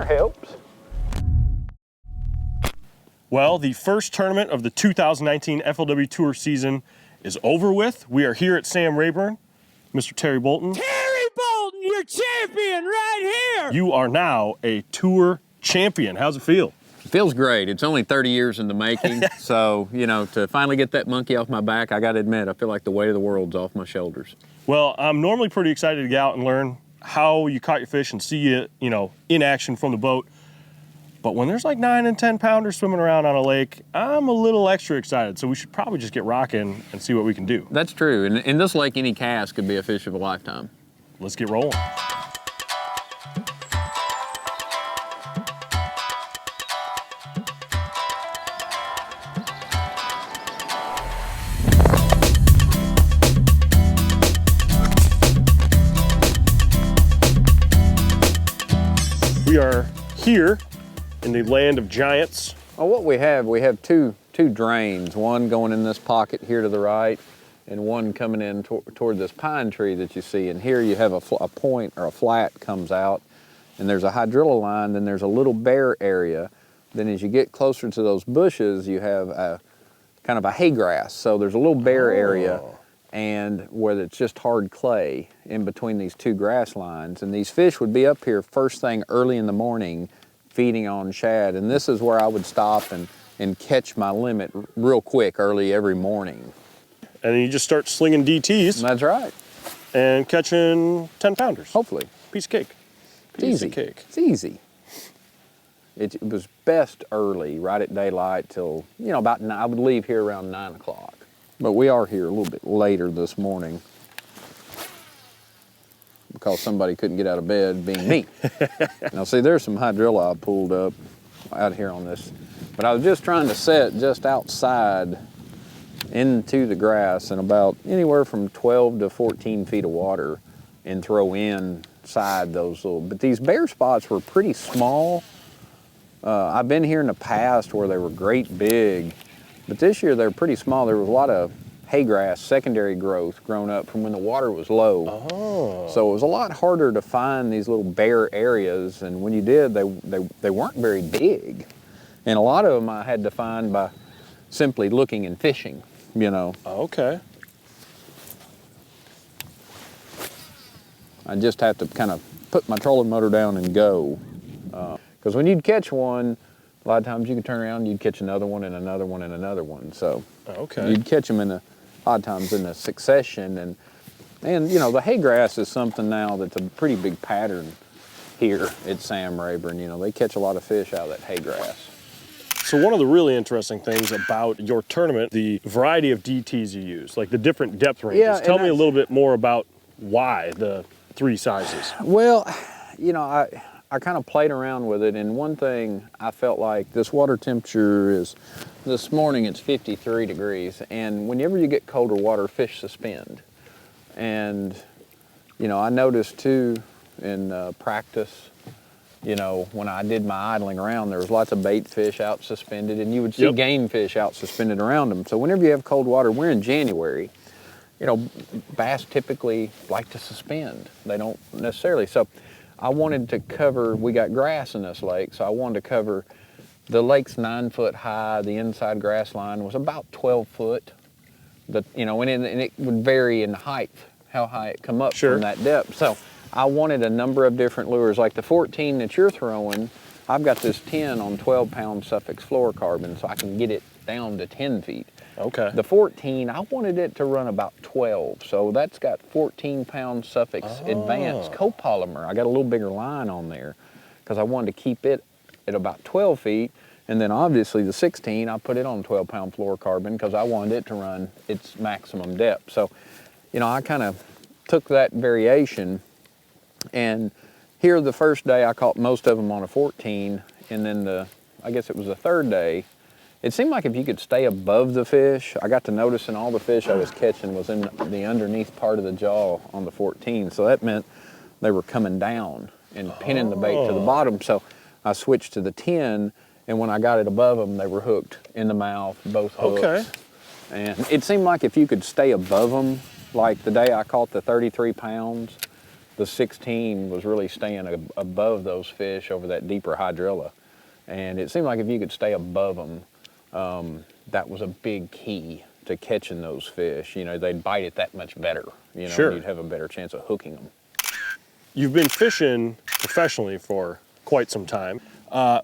helps. Well, the first tournament of the 2019 FLW Tour season is over with. We are here at Sam Rayburn. Mr. Terry Bolton. Terry Bolton, your champion right here! You are now a Tour champion. How's it feel? It feels great. It's only 30 years in the making. So, you know, to finally get that monkey off my back, I gotta admit, I feel like the weight of the world's off my shoulders. Well, I'm normally pretty excited to get out and learn how you caught your fish and see it, you know, in action from the boat. But when there's like 9 and 10 pounders swimming around on a lake, I'm a little extra excited. So we should probably just get rocking and see what we can do. That's true. In this lake, any cast could be a fish of a lifetime. Let's get rolling. We are here in the land of giants. Well, what we have two drains, one going in this pocket here to the right, and one coming in toward this pine tree that you see. And here you have a point or a flat comes out, and there's a hydrilla line, then there's a little bare area. Then as you get closer to those bushes, you have a kind of a hay grass. So there's a little bare area, and where it's just hard clay in between these two grass lines. And these fish would be up here first thing early in the morning feeding on shad. And this is where I would stop and catch my limit real quick early every morning. And then you just start slinging DTs. That's right. And catching 10 pounders. Hopefully. Piece of cake. It's easy. Of cake. It's easy. It was best early, right at daylight till, you know, about 9. I would leave here around 9 o'clock. But we are here a little bit later this morning because somebody couldn't get out of bed, being me. Now see, there's some hydrilla I pulled up out here on this, but I was just trying to set just outside into the grass in about anywhere from 12 to 14 feet of water and throw inside those little, but these bare spots were pretty small. I've been here in the past where they were great big, but this year they're pretty small. There was a lot of hay grass, secondary growth grown up from when the water was low. Oh. So it was a lot harder to find these little bare areas, and when you did, they weren't very big. And a lot of them I had to find by simply looking and fishing, you know. Okay. I just have to kind of put my trolling motor down and go. Because when you'd catch one, a lot of times you could turn around and you'd catch another one and another one and another one. So Okay. you'd catch them a lot of times in a succession. And you know, the hay grass is something now that's a pretty big pattern here at Sam Rayburn. You know, they catch a lot of fish out of that hay grass. So one of the really interesting things about your tournament, the variety of DTs you use, like the different depth ranges. Yeah, Tell me a little bit more about why the 3 sizes. Well, you know, I kind of played around with it, and one thing I felt like this water temperature is, this morning it's 53 degrees, and whenever you get colder water, fish suspend. And, you know, I noticed too in practice, you know, when I did my idling around, there was lots of bait fish out suspended, and you would see game fish out suspended around them. So whenever you have cold water, we're in January, you know, bass typically like to suspend. They don't necessarily. So I wanted to cover, we got grass in this lake, so I wanted to cover, the lake's 9 foot high, the inside grass line was about 12 foot. You know, and it would vary in height, how high it come up from that depth. So I wanted a number of different lures, like the 14 that you're throwing. I've got this 10 on 12-pound Suffix fluorocarbon, so I can get it down to 10 feet. Okay. The 14, I wanted it to run about 12, so that's got 14-pound Suffix Advanced copolymer. I got a little bigger line on there because I wanted to keep it at about 12 feet, and then obviously the 16, I put it on 12-pound fluorocarbon because I wanted it to run its maximum depth. So, you know, I kind of took that variation, and here the first day I caught most of them on a 14, and then I guess it was the third day, it seemed like if you could stay above the fish, I got to noticing all the fish I was catching was in the underneath part of the jaw on the 14. So that meant they were coming down and pinning the bait to the bottom. So I switched to the 10, and when I got it above them, they were hooked in the mouth, both hooks. Okay. And it seemed like if you could stay above them, like the day I caught the 33 pounds, the 16 was really staying above those fish over that deeper hydrilla. And it seemed like if you could stay above them, that was a big key to catching those fish. You know, they'd bite it that much better, you know, Sure. and you'd have a better chance of hooking them. You've been fishing professionally for quite some time.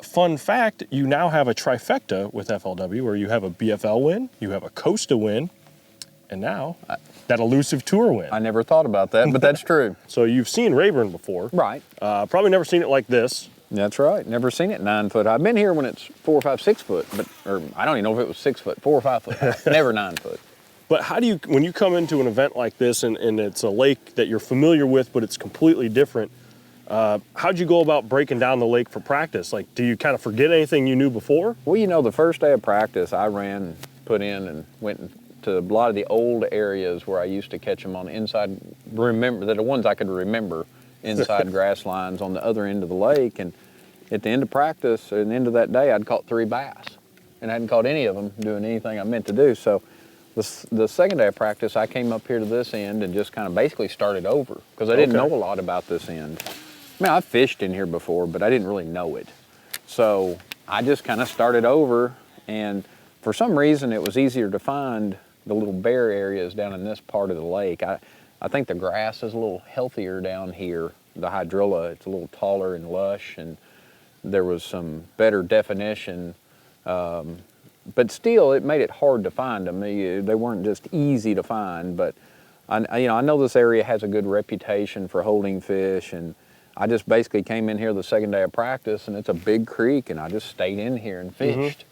Fun fact, you now have a trifecta with FLW where you have a BFL win, you have a Costa win, and now that elusive tour win. I never thought about that, but that's true. So you've seen Rayburn before. Right. Probably never seen it like this. That's right. Never seen it 9 foot. I've been here when it's 4, 5, 6 foot, or I don't even know if it was 6 foot, 4 or 5 foot. Never 9 foot. But how do you, when you come into an event like this and it's a lake that you're familiar with, but it's completely different, how'd you go about breaking down the lake for practice? Like, do you kind of forget anything you knew before? Well, you know, the first day of practice, I put in and went to a lot of the old areas where I used to catch them on the inside, the ones I could remember, inside grass lines on the other end of the lake. And at the end of practice, at the end of that day, I'd caught 3 bass. And I hadn't caught any of them doing anything I meant to do. So the second day of practice, I came up here to this end and just kind of basically started over because I didn't know a lot about this end. I mean, I fished in here before, but I didn't really know it. So I just kind of started over, and for some reason, it was easier to find the little bare areas down in this part of the lake. I think the grass is a little healthier down here. The hydrilla, it's a little taller and lush, and there was some better definition. But still, it made it hard to find them. They weren't just easy to find, but I know this area has a good reputation for holding fish, and I just basically came in here the second day of practice, and it's a big creek, and I just stayed in here and fished.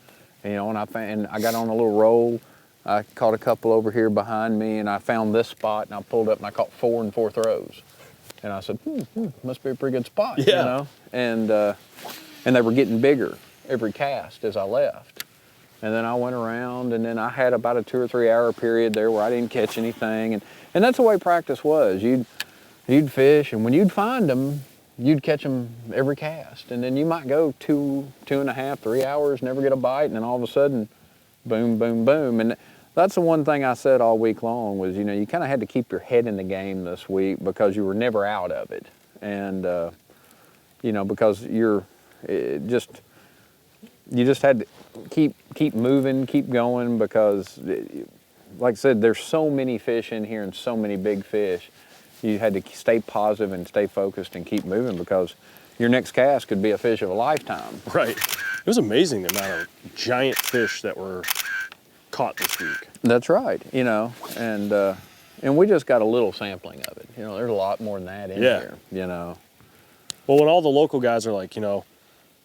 You know, and I got on a little roll. I caught a couple over here behind me, and I found this spot, and I pulled up and I caught 4 in 4 throws. And I said, must be a pretty good spot, you know? And they were getting bigger every cast as I left. And then I went around, and then I had about a 2 or 3 hour period there where I didn't catch anything. And that's the way practice was. You'd fish, and when you'd find them, you'd catch them every cast. And then you might go 2.5, 3 hours, never get a bite, and then all of a sudden, boom, boom, boom. And that's the one thing I said all week long was, you know, you kind of had to keep your head in the game this week because you were never out of it. And, you know, because you just had to keep moving, keep going because, like I said, there's so many fish in here and so many big fish. You had to stay positive and stay focused and keep moving because your next cast could be a fish of a lifetime. Right. It was amazing the amount of giant fish that were caught this week. That's right, you know, and we just got a little sampling of it. You know, there's a lot more than that in here, you know. Well, when all the local guys are like, you know,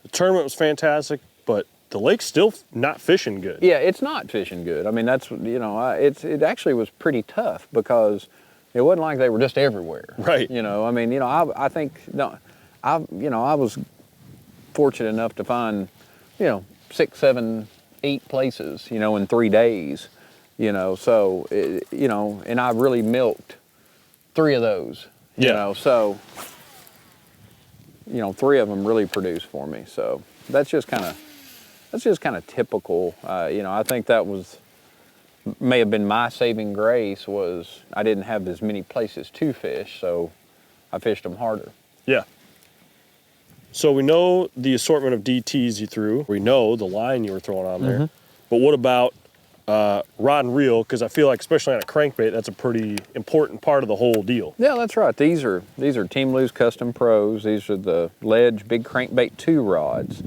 the tournament was fantastic, but the lake's still not fishing good. Yeah, it's not fishing good. I mean, that's, you know, it actually was pretty tough because it wasn't like they were just everywhere. Right. You know, I mean, you know, I think, no, I was fortunate enough to find, you know, 6, 7, 8 places, you know, in 3 days, you know, so, you know, and I really milked 3 of those, you know, so, you know, 3 of them really produced for me. So that's just kind of typical. You know, I think that may have been my saving grace was I didn't have as many places to fish, so I fished them harder. Yeah. So we know the assortment of DTs you threw. We know the line you were throwing on there. But what about rod and reel? Because I feel like, especially on a crankbait, that's a pretty important part of the whole deal. Yeah, that's right. These are Team Lou's Custom Pros. These are the Ledge Big Crankbait 2 rods.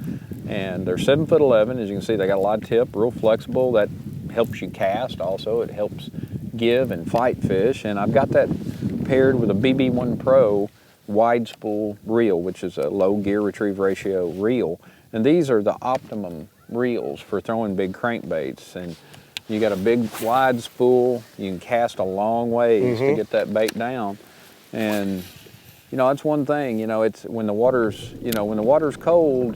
And they're 7'11". As you can see, they got a lot of tip, real flexible. That helps you cast also. It helps give and fight fish. And I've got that paired with a BB1 Pro wide spool reel, which is a low gear retrieve ratio reel. And these are the optimum reels for throwing big crankbaits. And you got a big wide spool. You can cast a long ways to get that bait down. And you know, that's one thing, you know, it's when the water's cold,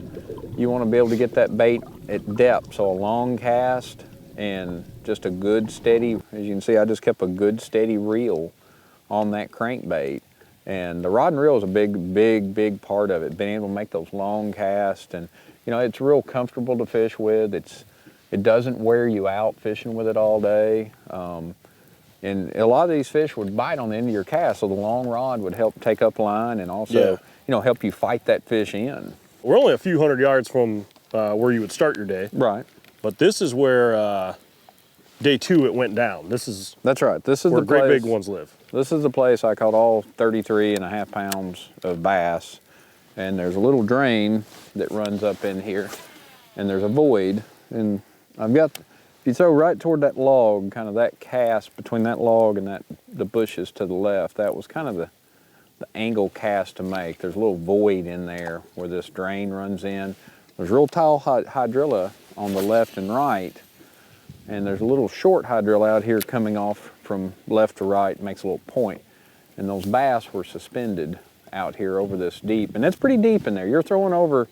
you want to be able to get that bait at depth. So a long cast and just a good steady, as you can see, I just kept a good steady reel on that crankbait. And the rod and reel is a big part of it, being able to make those long casts. And, you know, it's real comfortable to fish with. It doesn't wear you out fishing with it all day. And a lot of these fish would bite on the end of your cast, so the long rod would help take up line and also, Yeah. you know, help you fight that fish in. We're only a few hundred yards from where you would start your day. Right. But this is where day 2 it went down. That's right. This is where the great place, big ones live. This is the place I caught all 33.5 pounds of bass. And there's a little drain that runs up in here, and there's a void. And I've got, if you throw right toward that log, kind of that cast between that log and the bushes to the left, that was kind of the angle cast to make. There's a little void in there where this drain runs in. There's real tall hydrilla on the left and right, and there's a little short hydrilla out here coming off from left to right, makes a little point. And those bass were suspended out here over this deep, and it's pretty deep in there. You're throwing over,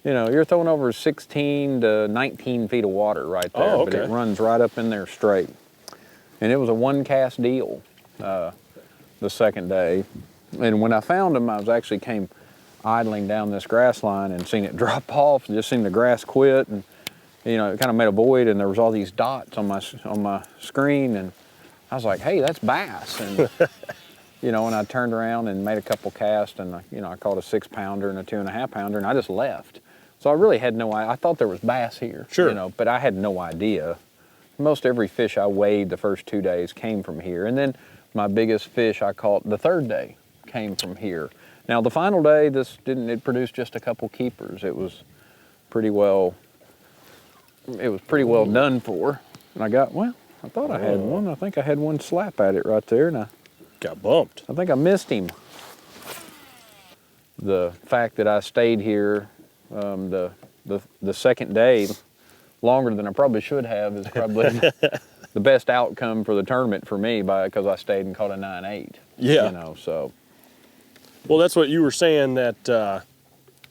you know, you're throwing over 16 to 19 feet of water right there. Oh, okay. But it runs right up in there straight. And it was a one cast deal the second day. And when I found them, I was actually came idling down this grass line and seen it drop off, and just seen the grass quit, and you know, it kind of made a void, and there was all these dots on my screen, and I was like, hey, that's bass. And you know, and I turned around and made a couple casts, and you know, I caught a 6-pounder and a 2.5 pounder, and I just left. So I really had no idea. I thought there was bass here, sure, you know, but I had no idea. Most every fish I weighed the first 2 days came from here, and then my biggest fish I caught the third day came from here. Now the final day, it produced just a couple keepers. It was pretty well done for. And I thought I had one. I think I had one slap at it right there, and I got bumped. I think I missed him. The fact that I stayed here the second day longer than I probably should have is probably the best outcome for the tournament for me, because I stayed and caught a 9.8. Yeah. You know, so. Well, that's what you were saying, that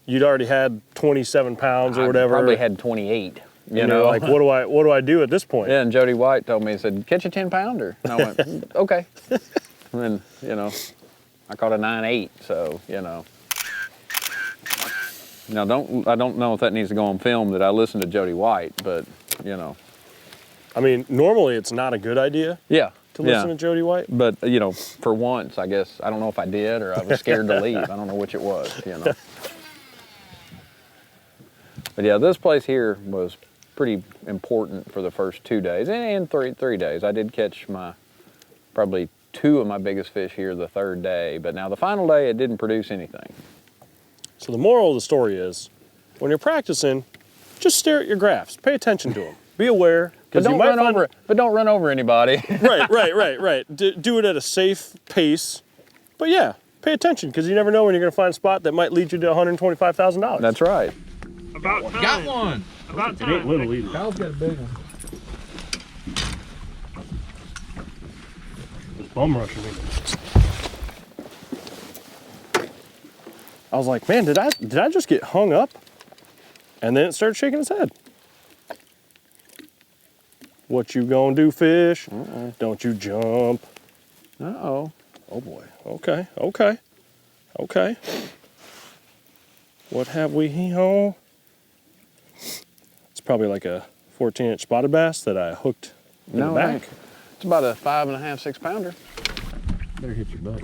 you'd already had 27 pounds or whatever. I probably had 28. You know, like, what do I do at this point? Yeah, and Jody White told me, he said, catch a 10-pounder. And I went, okay. And, you know, I caught a 9.8, so, you know. Now, I don't know if that needs to go on film that I listened to Jody White, but, you know. I mean, normally it's not a good idea. Yeah. To listen to Jody White. But, you know, for once, I guess, I don't know if I did or I was scared to leave. I don't know which it was, you know. But yeah, this place here was pretty important for the first 2 days and three days. I did catch probably 2 of my biggest fish here the third day, but now the final day it didn't produce anything. So the moral of the story is, when you're practicing, just stare at your graphs. Pay attention to them. Be aware. But don't run over anybody. Right. Do it at a safe pace. But yeah, pay attention, because you never know when you're going to find a spot that might lead you to $125,000. That's right. About time. Got one. About time. It ain't little either. Kyle's got a big one. It's bum rushing me. I was like, man, did I just get hung up? And then it started shaking its head. What you gonna do, fish? Don't you jump. Uh-oh. Oh boy. Okay. What have we here? It's probably like a 14-inch spotted bass that I hooked in the back. It's about a 5.5, 6-pounder. Better hit your butt.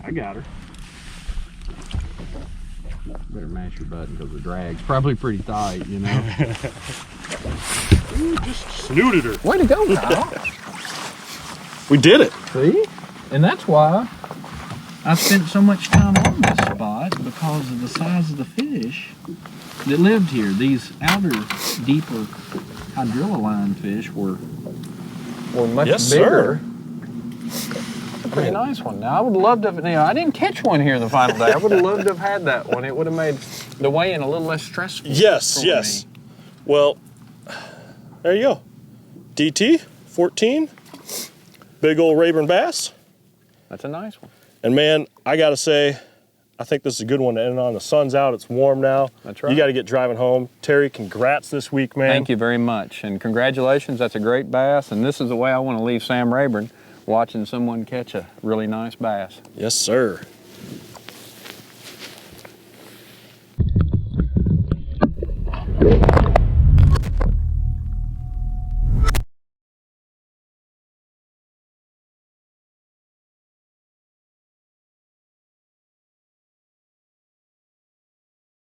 I got her. Better mash your button because the drag's probably pretty tight, you know. Ooh, just snooted her. Way to go, Kyle. We did it. See? And that's why I spent so much time on this spot, because of the size of the fish that lived here. These outer, deeper hydrilla line fish were much Yes, bigger. sir. Pretty nice one. Now, I would love to have, I didn't catch one here the final day. I would have loved to have had that one. It would have made the weigh-in a little less stressful. Yes. Me. Well, there you go. DT, 14. Big old Rayburn bass. That's a nice one. And man, I gotta say, I think this is a good one to end on. The sun's out, it's warm now. That's right. You gotta get driving home. Terry, congrats this week, man. Thank you very much. And congratulations, that's a great bass. And this is the way I want to leave Sam Rayburn, watching someone catch a really nice bass. Yes, sir. good.